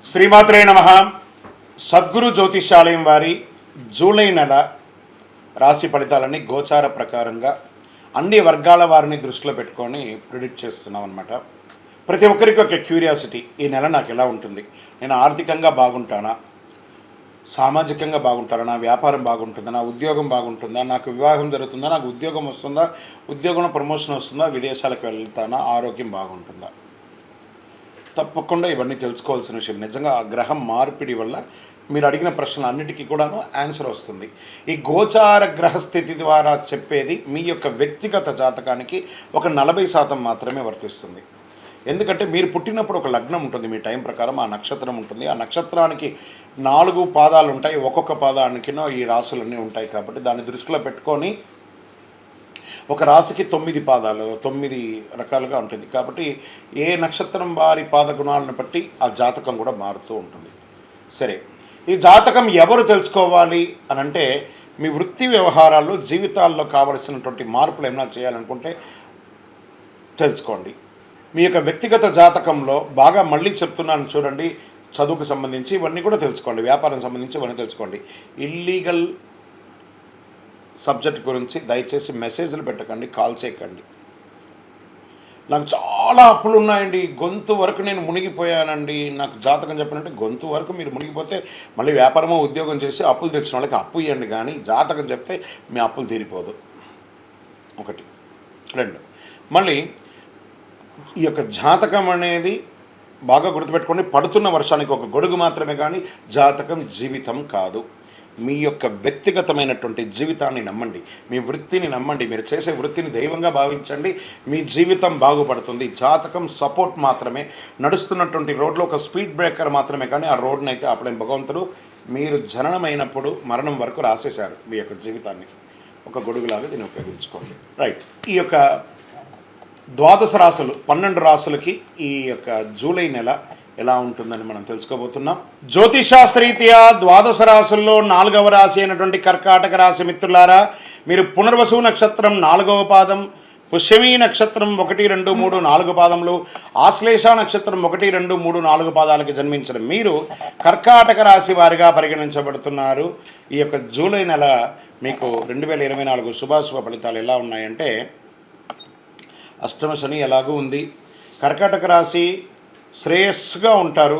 శ్రీమాత్రే నమః. సద్గురు జ్యోతిష్యాలయం వారి జూలై నెల రాశి ఫలితాలని గోచార ప్రకారంగా అన్ని వర్గాల వారిని దృష్టిలో పెట్టుకొని ప్రిడిక్ట్ చేస్తున్నాం అనమాట. ప్రతి ఒక్కరికి ఒక క్యూరియాసిటీ, ఈ నెల నాకు ఎలా ఉంటుంది, నేను ఆర్థికంగా బాగుంటానా, సామాజికంగా బాగుంటానా, నా వ్యాపారం బాగుంటుందా, నా ఉద్యోగం బాగుంటుందా, నాకు వివాహం జరుగుతుందా, నాకు ఉద్యోగం వస్తుందా, ఉద్యోగంలో ప్రమోషన్ వస్తుందా, విదేశాలకు వెళ్తానా, ఆరోగ్యం బాగుంటుందా. తప్పకుండా ఇవన్నీ తెలుసుకోవాల్సిన విషయం. నిజంగా ఆ గ్రహం మార్పిడి వల్ల మీరు అడిగిన ప్రశ్నలు అన్నిటికీ కూడాను ఆన్సర్ వస్తుంది. ఈ గోచార గ్రహస్థితి ద్వారా చెప్పేది మీ యొక్క వ్యక్తిగత జాతకానికి ఒక 40% మాత్రమే వర్తిస్తుంది. ఎందుకంటే మీరు పుట్టినప్పుడు ఒక లగ్నం ఉంటుంది, మీ టైం ప్రకారం ఆ నక్షత్రం ఉంటుంది. ఆ నక్షత్రానికి 4 పాదాలు ఉంటాయి, ఒక్కొక్క పాదానికినో ఈ రాసులన్నీ ఉంటాయి. కాబట్టి దాన్ని దృష్టిలో పెట్టుకొని ఒక రాశికి 9 పాదాలు, 9 రకాలుగా ఉంటుంది. కాబట్టి ఏ నక్షత్రం వారి పాద గుణాలను బట్టి ఆ జాతకం కూడా మారుతూ ఉంటుంది. సరే, ఈ జాతకం ఎవరు తెలుసుకోవాలి అని అంటే, మీ వృత్తి వ్యవహారాల్లో జీవితాల్లో కావలసినటువంటి మార్పులు ఏమైనా చేయాలనుకుంటే తెలుసుకోండి. మీ యొక్క వ్యక్తిగత జాతకంలో బాగా మళ్ళీ చెప్తున్నాను చూడండి, చదువుకు సంబంధించి ఇవన్నీ కూడా తెలుసుకోండి, వ్యాపారం సంబంధించి ఇవన్నీ తెలుసుకోండి. ఇల్లీగల్ సబ్జెక్ట్ గురించి దయచేసి మెసేజ్లు పెట్టకండి, కాల్ చేయకండి. నాకు చాలా అప్పులు ఉన్నాయండి, గొంతు వరకు నేను మునిగిపోయానండి, నాకు జాతకం చెప్పినట్టే గొంతు వరకు మీరు మునిగిపోతే మళ్ళీ వ్యాపారమో ఉద్యోగం చేసి అప్పులు తెచ్చిన వాళ్ళకి అప్పు ఇవ్వండి, కానీ జాతకం చెప్తే మీ అప్పులు తీరిపోదు. 1, 2 మళ్ళీ ఈ యొక్క జాతకం అనేది బాగా గుర్తుపెట్టుకోండి. పడుతున్న వర్షానికి ఒక గొడుగు మాత్రమే, కానీ జాతకం జీవితం కాదు. మీ యొక్క వ్యక్తిగతమైనటువంటి జీవితాన్ని నమ్మండి, మీ వృత్తిని నమ్మండి, మీరు చేసే వృత్తిని దైవంగా భావించండి, మీ జీవితం బాగుపడుతుంది. జాతకం సపోర్ట్ మాత్రమే, నడుస్తున్నటువంటి రోడ్లో ఒక స్పీడ్ బ్రేకర్ మాత్రమే, కానీ ఆ రోడ్ని అయితే అప్పుడైన భగవంతుడు మీరు జననమైనప్పుడు మరణం వరకు రాసేశారు మీ యొక్క జీవితాన్ని. ఒక గొడుగులాగా దీన్ని ఉపయోగించుకోండి. రైట్, ఈ యొక్క 12 రాసులు 12 రాసులకి ఈ యొక్క జూలై నెల ఎలా ఉంటుందని మనం తెలుసుకోబోతున్నాం. జ్యోతిషాస్త్రరీత్యా 12 రాశుల్లో 4వ రాశి అయినటువంటి కర్కాటక రాశి మిత్రులారా, మీరు పునర్వసు నక్షత్రం 4వ పాదం, పుష్యమీ నక్షత్రం 1, 2, 3, 4 పాదములు, ఆశ్లేష నక్షత్రం 1, 2, 3, 4 పాదాలకి జన్మించిన మీరు కర్కాటక రాశి వారిగా పరిగణించబడుతున్నారు. ఈ యొక్క జూలై నెల మీకు 2024 శుభాశుభ ఫలితాలు ఎలా ఉన్నాయంటే, అష్టమ శని ఎలాగూ ఉంది, కర్కాటక రాశి శ్రేయస్సుగా ఉంటారు,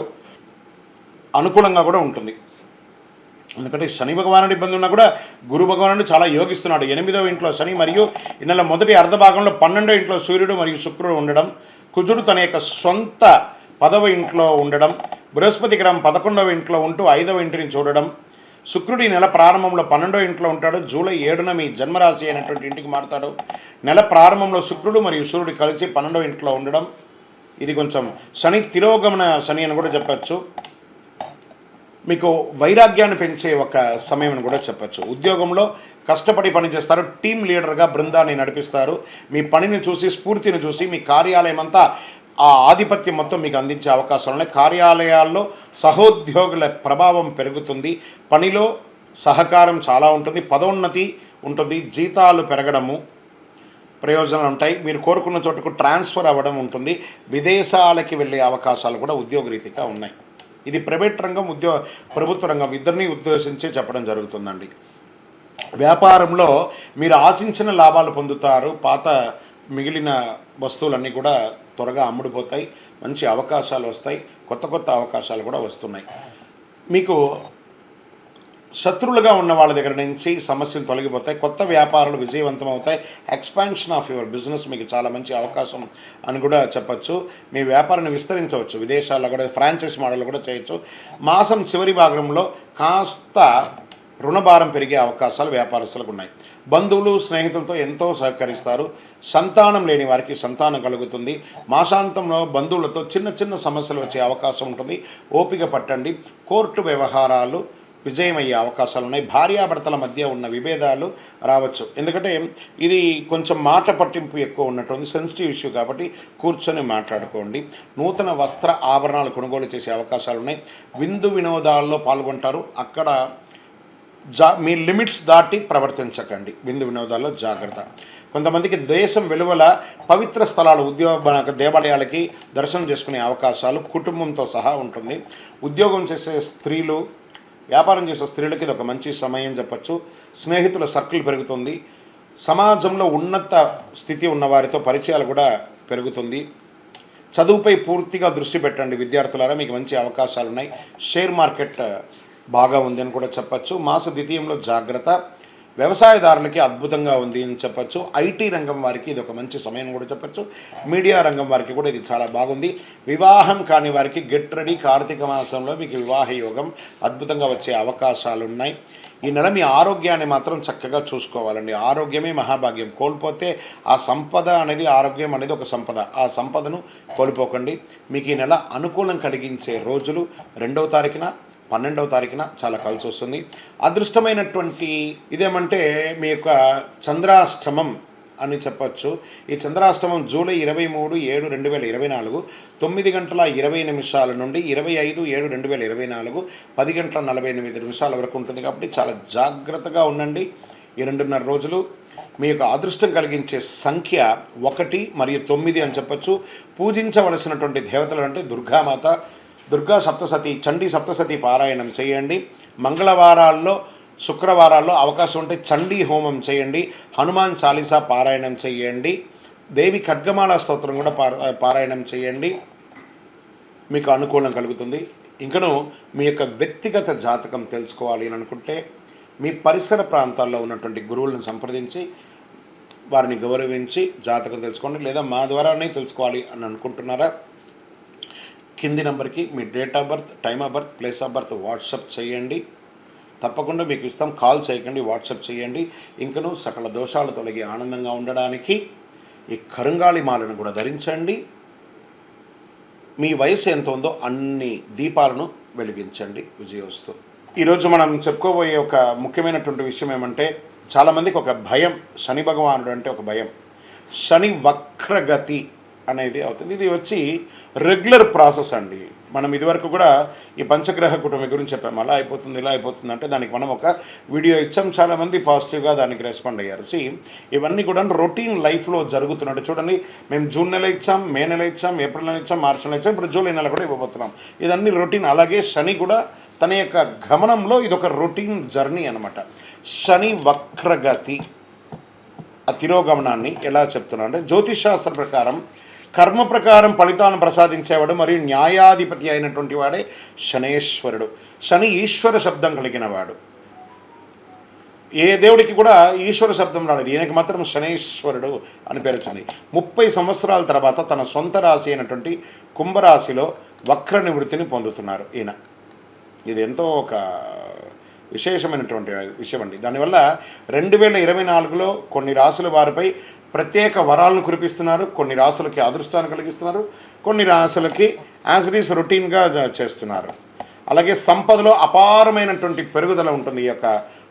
అనుకూలంగా కూడా ఉంటుంది. ఎందుకంటే శని భగవానుడి ఇబ్బంది ఉన్నా కూడా గురు భగవానుడు చాలా యోగిస్తున్నాడు. 8వ ఇంట్లో శని మరియు ఈ నెల మొదటి అర్ధ భాగంలో 12వ ఇంట్లో సూర్యుడు మరియు శుక్రుడు ఉండడం, కుజుడు తన యొక్క సొంత 10వ ఇంట్లో ఉండడం, బృహస్పతి గ్రహం 11వ ఇంట్లో ఉంటూ 5వ ఇంటిని చూడడం, శుక్రుడు ఈ నెల ప్రారంభంలో 12వ ఇంట్లో ఉంటాడు. జూలై 7న మీ జన్మరాశి అయినటువంటి ఇంటికి మారుతాడు. నెల ప్రారంభంలో శుక్రుడు మరియు సూర్యుడు కలిసి 12వ ఇంట్లో ఉండడం, ఇది కొంచెం శని తిరోగమన శని అని కూడా చెప్పచ్చు. మీకు వైరాగ్యాన్ని పెంచే ఒక సమయం అని కూడా చెప్పచ్చు. ఉద్యోగంలో కష్టపడి పని చేస్తారు, టీం లీడర్గా బృందాన్ని నడిపిస్తారు. మీ పనిని చూసి, స్ఫూర్తిని చూసి మీ కార్యాలయం అంతా ఆ ఆధిపత్యం మొత్తం మీకు అందించే అవకాశాలు ఉన్నాయి. కార్యాలయాల్లో సహోద్యోగుల ప్రభావం పెరుగుతుంది, పనిలో సహకారం చాలా ఉంటుంది, పదోన్నతి ఉంటుంది, జీతాలు పెరగడము ప్రయోజనాలు ఉంటాయి. మీరు కోరుకున్న చోటుకు ట్రాన్స్ఫర్ అవ్వడం ఉంటుంది, విదేశాలకి వెళ్ళే అవకాశాలు కూడా ఉద్యోగరీతిగా ఉన్నాయి. ఇది ప్రైవేట్ రంగం, ప్రభుత్వ రంగం ఇద్దరినీ ఉద్దేశించి చెప్పడం జరుగుతుందండి. వ్యాపారంలో మీరు ఆశించిన లాభాలు పొందుతారు. పాత మిగిలిన వస్తువులన్నీ కూడా త్వరగా అమ్ముడుపోతాయి, మంచి అవకాశాలు వస్తాయి, కొత్త అవకాశాలు కూడా వస్తున్నాయి. మీకు శత్రువులుగా ఉన్న వాళ్ళ దగ్గర నుంచి సమస్యలు తొలగిపోతాయి, కొత్త వ్యాపారాలు విజయవంతం అవుతాయి. ఎక్స్పాన్షన్ ఆఫ్ యువర్ బిజినెస్ మీకు చాలా మంచి అవకాశం అని కూడా చెప్పచ్చు. మీ వ్యాపారాన్ని విస్తరించవచ్చు, విదేశాల్లో కూడా ఫ్రాంచైజ్ మోడల్ కూడా చేయొచ్చు. మాసం చివరి భాగంలో కాస్త రుణభారం పెరిగే అవకాశాలు వ్యాపారస్తులకు ఉన్నాయి. బంధువులు స్నేహితులతో ఎంతో సహకరిస్తారు. సంతానం లేని వారికి సంతానం కలుగుతుంది. మాసాంతంలో బంధువులతో చిన్న సమస్యలు వచ్చే అవకాశం ఉంటుంది, ఓపిక పట్టండి. కోర్టు వ్యవహారాలు విజయమయ్యే అవకాశాలు ఉన్నాయి. భార్యాభర్తల మధ్య ఉన్న విభేదాలు రావచ్చు, ఎందుకంటే ఇది కొంచెం మాట పట్టింపు ఎక్కువ ఉన్నటువంటి సెన్సిటివ్ ఇష్యూ, కాబట్టి కూర్చొని మాట్లాడుకోండి. నూతన వస్త్ర ఆభరణాలు కొనుగోలు చేసే అవకాశాలు ఉన్నాయి. విందు వినోదాల్లో పాల్గొంటారు, అక్కడ మీ లిమిట్స్ దాటి ప్రవర్తించకండి. విందు వినోదాల్లో జాగ్రత్త. కొంతమందికి దేశం వెలువల పవిత్ర స్థలాలు దేవాలయాలకి దర్శనం చేసుకునే అవకాశాలు కుటుంబంతో సహా ఉంటుంది. ఉద్యోగం చేసే స్త్రీలు, వ్యాపారం చేసే స్త్రీలకి ఇది ఒక మంచి సమయం చెప్పచ్చు. స్నేహితుల సర్కిల్ పెరుగుతుంది. సమాజంలో ఉన్నత స్థితి ఉన్న వారితో పరిచయాలు కూడా పెరుగుతుంది. చదువుపై పూర్తిగా దృష్టి పెట్టండి విద్యార్థులారా, మీకు మంచి అవకాశాలు ఉన్నాయి. షేర్ మార్కెట్ బాగా ఉంది అని కూడా చెప్పచ్చు. మాస ద్వితీయంలో జాగ్రత్త. వ్యవసాయదారులకి అద్భుతంగా ఉంది అని చెప్పచ్చు. ఐటీ రంగం వారికి ఇది ఒక మంచి సమయం కూడా చెప్పచ్చు. మీడియా రంగం వారికి కూడా ఇది చాలా బాగుంది. వివాహం కాని వారికి గెట్ రెడీ. కార్తీక మాసంలో మీకు వివాహ యోగం అద్భుతంగా వచ్చే అవకాశాలు ఉన్నాయి. ఈ నెల మీ ఆరోగ్యాన్ని మాత్రం చక్కగా చూసుకోవాలండి. ఆరోగ్యమే మహాభాగ్యం. కోల్పోతే ఆ సంపద అనేది, ఆరోగ్యం అనేది ఒక సంపద, ఆ సంపదను కోల్పోకండి. మీకు ఈ నెల అనుకూలం కలిగించే రోజులు 2వ తారీఖున, 12వ తారీఖున చాలా కలిసి వస్తుంది. అదృష్టమైనటువంటి ఇదేమంటే మీ యొక్క చంద్రాష్టమం అని చెప్పచ్చు. ఈ చంద్రాష్టమం జూలై 23/7/2024 9:20 నుండి 25/7/2024 10:48 వరకు ఉంటుంది. కాబట్టి చాలా జాగ్రత్తగా ఉండండి ఈ 2.5 రోజులు. మీ యొక్క అదృష్టం కలిగించే సంఖ్య 1 మరియు 9 అని చెప్పచ్చు. పూజించవలసినటువంటి దేవతలు అంటే దుర్గామాత, దుర్గా సప్తసతి, చండీ సప్తసతి పారాయణం చేయండి. మంగళవారాల్లో, శుక్రవారాల్లో అవకాశం ఉంటే చండీ హోమం చేయండి. హనుమాన్ చాలీసా పారాయణం చేయండి. దేవి ఖడ్గమాల స్తోత్రం కూడా పారాయణం చేయండి. మీకు అనుకూలం కలుగుతుంది. ఇంకను మీ యొక్క వ్యక్తిగత జాతకం తెలుసుకోవాలి అని అనుకుంటే మీ పరిసర ప్రాంతాల్లో ఉన్నటువంటి గురువులను సంప్రదించి వారిని గౌరవించి జాతకం తెలుసుకోండి. లేదా మా ద్వారానే తెలుసుకోవాలి అని అనుకుంటున్నారా, కింది నెంబర్కి మీ date of birth, time of birth, place of birth WhatsApp చేయండి. తప్పకుండా మీకు ఇస్తాం. కాల్ చేయకండి, వాట్సాప్ చేయండి. ఇంకనూ సకల దోషాలు తొలగి ఆనందంగా ఉండడానికి ఈ కరుంగాళి మాలను కూడా ధరించండి. మీ వయసు ఎంత ఉందో అన్ని దీపాలను వెలిగించండి. విజయోస్తు. ఈరోజు మనం చెప్పుకోబోయే ఒక ముఖ్యమైనటువంటి విషయం ఏమంటే, చాలామందికి ఒక భయం, శని భగవానుడు అంటే ఒక భయం. శని వక్రగతి అనేది అవుతుంది. ఇది వచ్చి రెగ్యులర్ ప్రాసెస్ అండి. మనం ఇదివరకు కూడా ఈ పంచగ్రహ కుటుంబం గురించి చెప్పాము. అలా అయిపోతుంది, ఇలా అయిపోతుంది అంటే దానికి మనం ఒక వీడియో ఇచ్చాం. చాలామంది పాజిటివ్గా దానికి రెస్పాండ్ అయ్యారు. ఇవన్నీ కూడా రొటీన్ లైఫ్లో జరుగుతున్నట్టు చూడండి. మేము జూన్ నెల ఇచ్చాం, మే నెల ఇచ్చాం, ఏప్రిల్ నెల ఇచ్చాం, మార్చి నెల ఇచ్చాం, ఇప్పుడు జూలై నెల కూడా ఇవ్వబోతున్నాం. ఇదన్నీ రొటీన్. అలాగే శని కూడా తన యొక్క గమనంలో ఇదొక రొటీన్ జర్నీ అనమాట. శని వక్రగతి ఆ తిరోగమనాన్ని ఎలా చెప్తున్నా అంటే, జ్యోతిష్ శాస్త్ర ప్రకారం కర్మ ప్రకారం ఫలితాలను ప్రసాదించేవాడు మరియు న్యాయాధిపతి అయినటువంటి వాడే శనేశ్వరుడు. శని ఈశ్వర శబ్దం కలిగిన వాడు. ఏ దేవుడికి కూడా ఈశ్వర శబ్దం రాలేదు, ఈయనకి మాత్రం శనేశ్వరుడు అని పేరు వచ్చింది. 30 సంవత్సరాల తర్వాత తన సొంత రాశి అయినటువంటి కుంభరాశిలో వక్ర నివృత్తిని పొందుతున్నారు ఈయన. ఇది ఎంతో ఒక విశేషమైనటువంటి విషయం అండి. దానివల్ల 2024లో కొన్ని రాశుల వారిపై ప్రత్యేక వరాలను కురిపిస్తున్నారు. కొన్ని రాశులకి అదృష్టాన్ని కలిగిస్తున్నారు. కొన్ని రాశులకి యాజ్ ఇట్ ఈస్ రొటీన్గా చేస్తున్నారు. అలాగే సంపదలో అపారమైనటువంటి పెరుగుదల ఉంటుంది ఈ యొక్క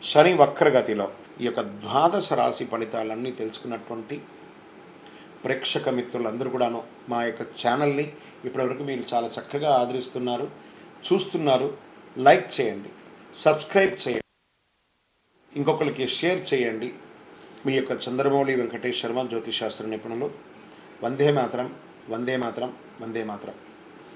శని వక్రగతిలో. ఈ యొక్క ద్వాదశ రాశి ఫలితాలన్నీ తెలుసుకున్నటువంటి ప్రేక్షక మిత్రులందరూ కూడాను మా యొక్క ఛానల్ని ఇప్పటివరకు మీరు చాలా చక్కగా ఆదరిస్తున్నారు, చూస్తున్నారు. లైక్ చేయండి, సబ్స్క్రైబ్ చేయండి, ఇంకొకరికి షేర్ చేయండి. మీ యొక్క చంద్రమౌళి వెంకటేష్ శర్మ, జ్యోతిష్ శాస్త్ర నిపుణులు. వందే మాతరం, వందే మాతరం, వందే మాతరం.